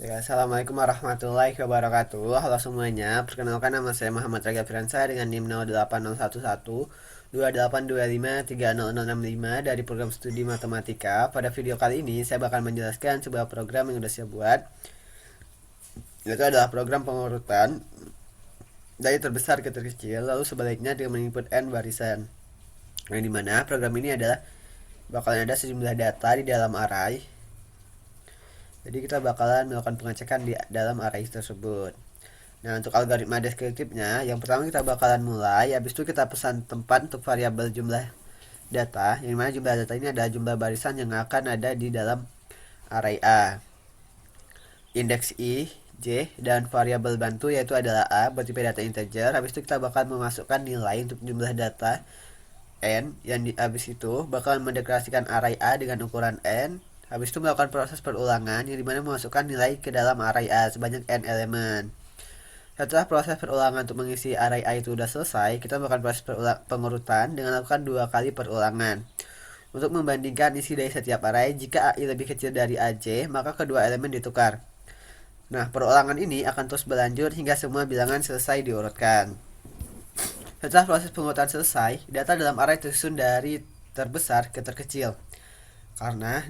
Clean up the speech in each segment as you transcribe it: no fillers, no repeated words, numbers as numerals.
Oke, assalamualaikum warahmatullahi wabarakatuh. Halo semuanya, perkenalkan nama saya Muhammad Rega Firansa dengan NIM 08011282253065 dari program studi matematika. Pada video kali ini saya bakal menjelaskan sebuah program yang sudah saya buat. Itu adalah program pengurutan dari terbesar ke terkecil, lalu sebaliknya dengan menginput n barisan. Yang dimana program ini adalah bakalan ada sejumlah data di dalam array. Jadi kita bakalan melakukan pengecekan di dalam array tersebut. Nah, untuk algoritma deskriptifnya, yang pertama kita bakalan mulai, habis itu kita pesan tempat untuk variabel jumlah data, yang mana jumlah data ini adalah jumlah barisan yang akan ada di dalam array A. Indeks I, J, dan variabel bantu yaitu adalah A bertipe data integer. Habis itu kita bakal memasukkan nilai untuk jumlah data N, yang habis itu bakal mendeklarasikan array A dengan ukuran N. Habis itu melakukan proses perulangan yang dimana memasukkan nilai ke dalam array A sebanyak n elemen. Setelah proses perulangan untuk mengisi array A itu sudah selesai, kita melakukan proses pengurutan dengan melakukan 2 kali perulangan. Untuk membandingkan isi dari setiap array, jika AI lebih kecil dari AJ, maka kedua elemen ditukar. Nah, perulangan ini akan terus berlanjut hingga semua bilangan selesai diurutkan. Setelah proses pengurutan selesai, data dalam array tersusun dari terbesar ke terkecil. Karena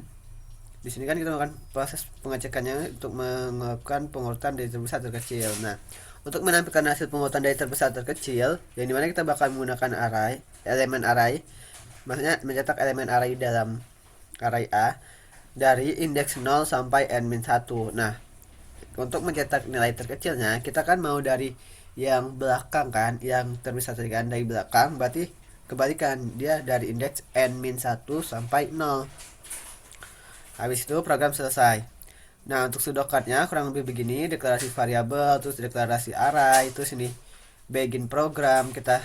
di sini kan kita melakukan proses pengecekannya untuk melakukan pengurutan dari terbesar terkecil. Nah, untuk menampilkan hasil pengurutan dari terbesar terkecil, yang dimana kita bakal menggunakan array, elemen array, maksudnya mencetak elemen array dalam array A dari indeks 0 sampai n-1. Nah, untuk mencetak nilai terkecilnya, kita kan mau dari yang belakang kan, yang terbesar tadi kan dari belakang, berarti kebalikan, dia dari indeks n-1 sampai 0. Habis itu program selesai. Nah, untuk pseudocode-nya kurang lebih begini, deklarasi variabel, terus deklarasi array, terus ini begin program, kita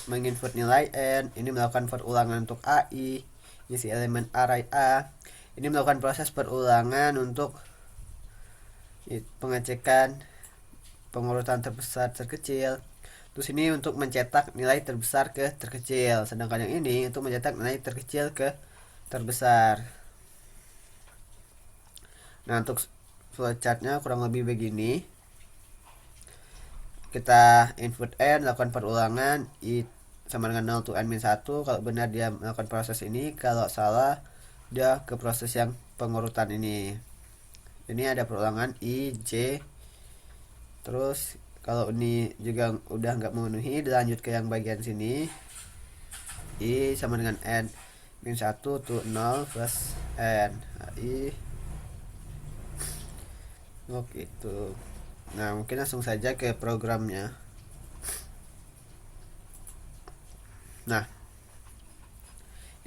menginput nilai n, ini melakukan perulangan untuk AI, isi elemen array A, ini melakukan proses perulangan untuk pengecekan pengurutan terbesar terkecil. Terus ini untuk mencetak nilai terbesar ke terkecil, sedangkan yang ini untuk mencetak nilai terkecil ke terbesar. Nah, untuk flowchartnya kurang lebih begini. Kita input n, lakukan perulangan, I sama dengan 0 to n-1. Kalau benar dia melakukan proses ini, kalau salah dia ke proses yang pengurutan ini. Ini ada perulangan I, J. Terus kalau ini juga udah nggak memenuhi, dilanjut ke yang bagian sini. I sama dengan n-1 to 0 plus n. I. Oke, itu. Nah, mungkin langsung saja ke programnya. Nah,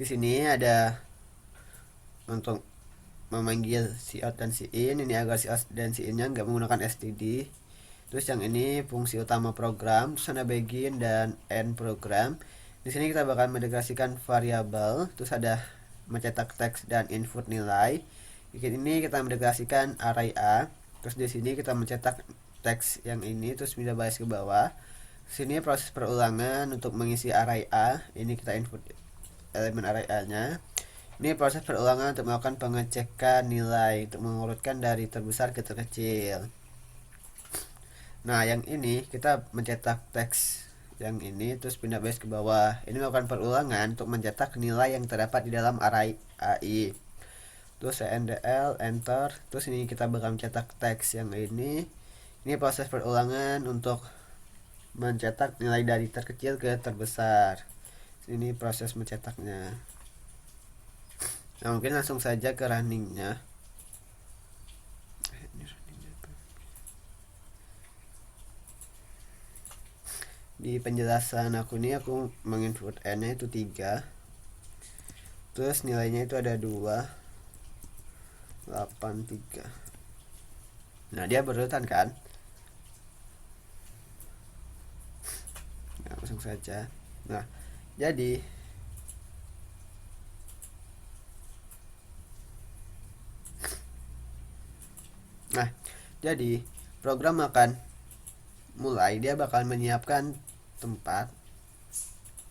di sini ada untuk memanggil si out dan si in. Ini agar si out dan si in-nya nggak menggunakan std. Terus yang ini fungsi utama program, terus ada begin dan end program. Di sini kita bakal mendeklarasikan variabel, terus ada mencetak teks dan input nilai. Di ini kita mendeklarasikan array A. Terus di sini kita mencetak teks yang ini, terus pindah baris ke bawah. Sini proses perulangan untuk mengisi array A. Ini kita input elemen array A-nya. Ini proses perulangan untuk melakukan pengecekan nilai untuk mengurutkan dari terbesar ke terkecil. Nah, yang ini kita mencetak teks yang ini, terus pindah baris ke bawah. Ini melakukan perulangan untuk mencetak nilai yang terdapat di dalam array AI. Terus CNDL enter, terus ini kita bakal mencetak teks yang ini proses perulangan untuk mencetak nilai dari terkecil ke terbesar. Ini proses mencetaknya. Nah, mungkin langsung saja ke runningnya. Di penjelasan aku ini aku menginput n nya itu 3, terus nilainya itu ada 2 83. Nah, dia berurutan kan. Nah, langsung saja. Nah, jadi program akan mulai, dia bakal menyiapkan tempat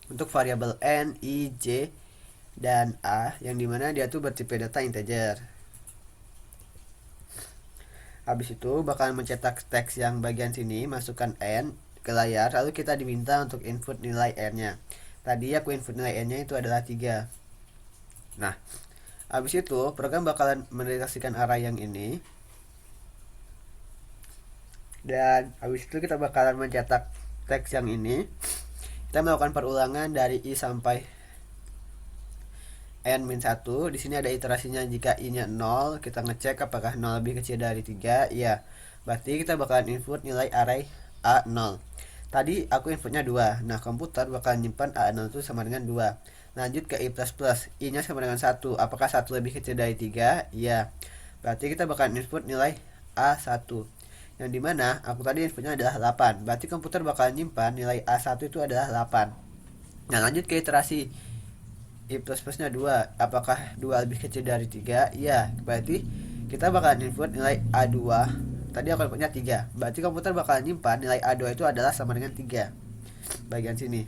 untuk variabel n, i, j, dan a, yang dimana dia tuh bertipe data integer. Habis itu bakalan mencetak teks yang bagian sini, masukkan N ke layar, lalu kita diminta untuk input nilai N-nya. Tadi aku input nilai N-nya itu adalah 3. Nah, habis itu program bakalan mendeteksikan array yang ini. Dan habis itu kita bakalan mencetak teks yang ini. Kita melakukan perulangan dari I sampai N-1. Di sini ada iterasinya. Jika I-nya 0, kita ngecek apakah 0 lebih kecil dari 3. Iya. Berarti kita bakalan input nilai array A0. Tadi aku inputnya 2. Nah, komputer bakalan nyimpan A0 itu sama dengan 2. Lanjut ke I++. I-nya sama dengan 1. Apakah 1 lebih kecil dari 3? Iya. Berarti kita bakalan input nilai A1. Yang dimana aku tadi inputnya adalah 8. Berarti komputer bakalan nyimpan nilai A1 itu adalah 8. Nah, lanjut ke iterasi I++ nya 2. Apakah 2 lebih kecil dari 3? Iya. Berarti kita bakalan input nilai A2. Tadi aku inputnya 3. Berarti komputer bakalan nyimpan nilai A2 itu adalah sama dengan 3. Bagian sini.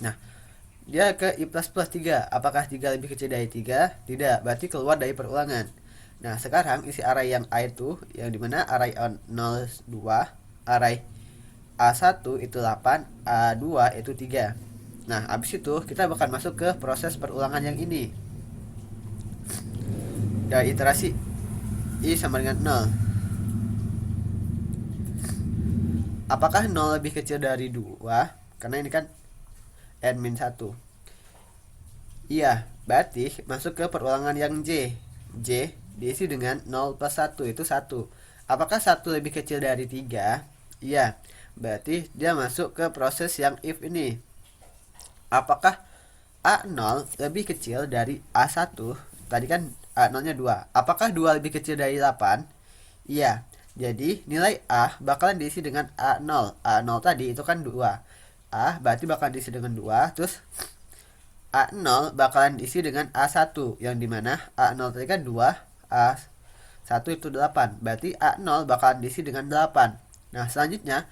Nah, dia ke I++ 3. Apakah 3 lebih kecil dari 3? Tidak. Berarti keluar dari perulangan. Nah, sekarang isi array yang A itu, yang dimana array A02, array A1 itu 8, A2 itu 3. Nah, habis itu kita bakal masuk ke proses perulangan yang ini. Dari iterasi I sama dengan 0. Apakah 0 lebih kecil dari 2? Karena ini kan N-1. Iya, berarti masuk ke perulangan yang J. J diisi dengan 0 plus 1, itu 1. Apakah 1 lebih kecil dari 3? Iya, berarti dia masuk ke proses yang if ini. Apakah A0 lebih kecil dari A1? Tadi kan A0-nya 2. Apakah 2 lebih kecil dari 8? Iya. Jadi nilai A bakalan diisi dengan A0. A0 tadi itu kan 2. A berarti bakalan diisi dengan 2. Terus A0 bakalan diisi dengan A1. Yang dimana A0 tadi kan 2. A1 itu 8. Berarti A0 bakalan diisi dengan 8. Nah, selanjutnya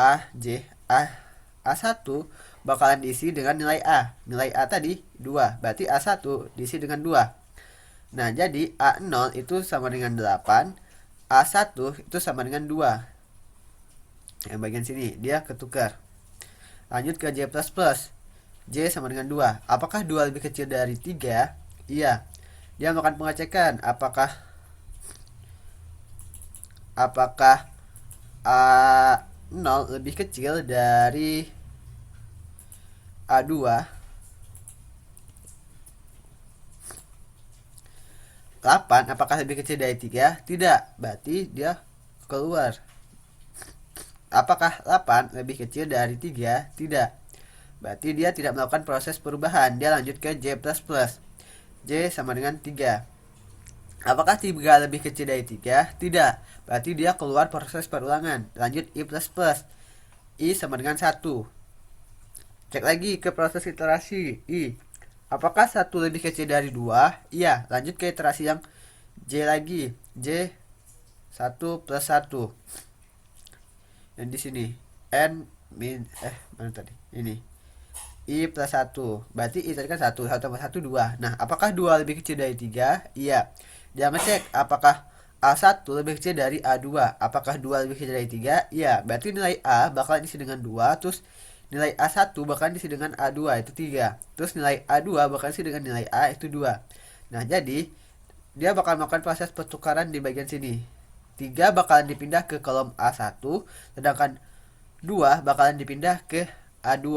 A1 bakalan diisi dengan nilai A. Nilai A tadi 2. Berarti A1 diisi dengan 2. Nah, jadi A0 itu sama dengan 8. A1 itu sama dengan 2. Yang bagian sini dia ketukar. Lanjut ke J++. J sama dengan 2. Apakah 2 lebih kecil dari 3? Iya. Dia melakukan pengecekan apakah A0 lebih kecil dari A2. 8 apakah lebih kecil dari 3? Tidak. Berarti dia keluar. Apakah 8 lebih kecil dari 3? Tidak. Berarti dia tidak melakukan proses perubahan. Dia lanjut ke J++. J sama dengan 3. Apakah 3 lebih kecil dari 3? Tidak. Berarti dia keluar proses perulangan. Lanjut I++. I sama dengan 1. Cek lagi ke proses iterasi I. Apakah 1 lebih kecil dari 2? Iya. Lanjut ke iterasi yang J lagi. J 1 plus 1. Yang di sini N min mana tadi? Ini I plus 1. Berarti I tadi kan 1. 1 tambah 1 2. Nah, apakah 2 lebih kecil dari 3? Iya. Dia ngecek apakah A1 lebih kecil dari A2. Apakah 2 lebih kecil dari 3? Iya. Berarti nilai A bakalan diisi dengan 2. Terus nilai A1 bakalan diisi dengan A2, itu 3. Terus nilai A2 bakalan diisi dengan nilai A, itu 2. Nah, jadi dia bakal melakukan proses pertukaran di bagian sini. 3 bakalan dipindah ke kolom A1, sedangkan 2 bakalan dipindah ke A2.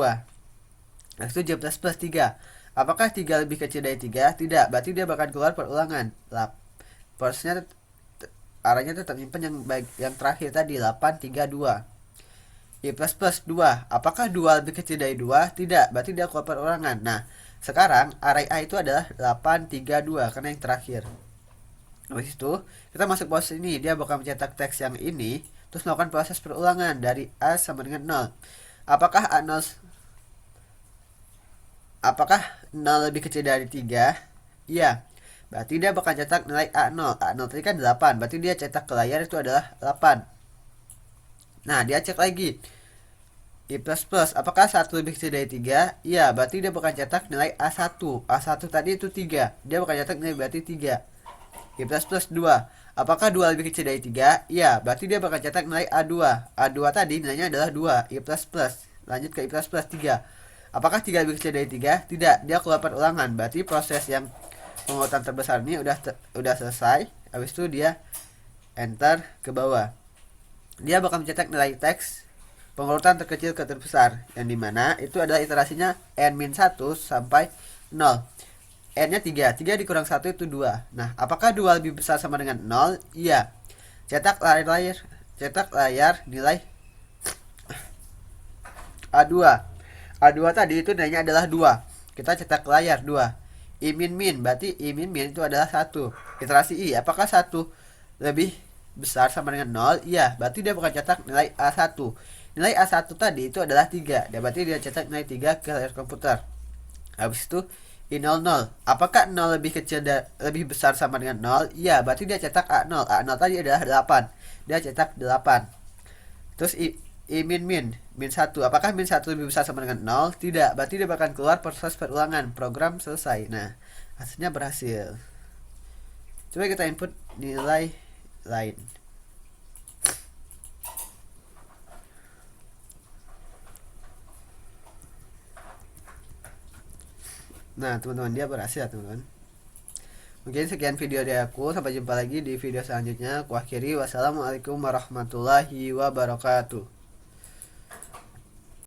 Nah, itu J++ 3. Apakah 3 lebih kecil dari 3? Tidak. Berarti dia bakal keluar perulangan. Prosesnya arahnya tetap nyimpen yang terakhir tadi 8 3 2. I++ 2. Apakah 2 lebih kecil dari 2? Tidak. Berarti dia keluar perulangan. Nah, sekarang array A itu adalah 8 3 2 karena yang terakhir. Habis itu kita masuk proses ini. Dia bakal mencetak teks yang ini, terus melakukan proses perulangan dari A sama dengan 0. Apakah 0 lebih kecil dari 3? Iya. Berarti dia bakal cetak nilai A0. A0 tadi kan 8. Berarti dia cetak ke layar itu adalah 8. Nah, dia cek lagi I++. Apakah 1 lebih kecil dari 3? Iya. Berarti dia bakal cetak nilai A1. A1 tadi itu 3. Dia bakal cetak nilai berarti 3. I plus plus 2. Apakah 2 lebih kecil dari 3? Iya, berarti dia bakal cetak nilai A2. A2 tadi nilainya adalah 2. I plus plus. Lanjut ke I plus plus 3. Apakah 3 lebih kecil dari 3? Tidak, dia keluar ulangan. Berarti proses yang pengurutan terbesar ini udah selesai. Habis itu dia enter ke bawah. Dia bakal mencetak nilai teks pengurutan terkecil ke terbesar, yang dimana itu adalah iterasinya n-1 sampai 0. N-nya 3 dikurang 1 itu 2. Nah, apakah 2 lebih besar sama dengan 0? Iya. Cetak layar nilai A2. A2 tadi itu nilainya adalah 2. Kita cetak layar 2. I-min, berarti I-min itu adalah 1. Iterasi I, apakah 1 lebih besar sama dengan 0? Iya, berarti dia bakal cetak nilai A1. Nilai A1 tadi itu adalah 3. Dan berarti dia cetak nilai 3 ke layar komputer. Habis itu I00. Apakah 0 lebih besar sama dengan 0? Iya, berarti dia cetak A0. A0 tadi adalah 8. Dia cetak 8. Terus min 1. Apakah min 1 lebih besar sama dengan 0? Tidak, berarti dia bakal keluar proses perulangan. Program selesai. Nah, hasilnya berhasil. Coba kita input nilai lain. Nah, teman-teman, dia berhasil, teman-teman. Mungkin sekian video dari aku. Sampai jumpa lagi di video selanjutnya. Aku akhiri. Wassalamualaikum warahmatullahi wabarakatuh.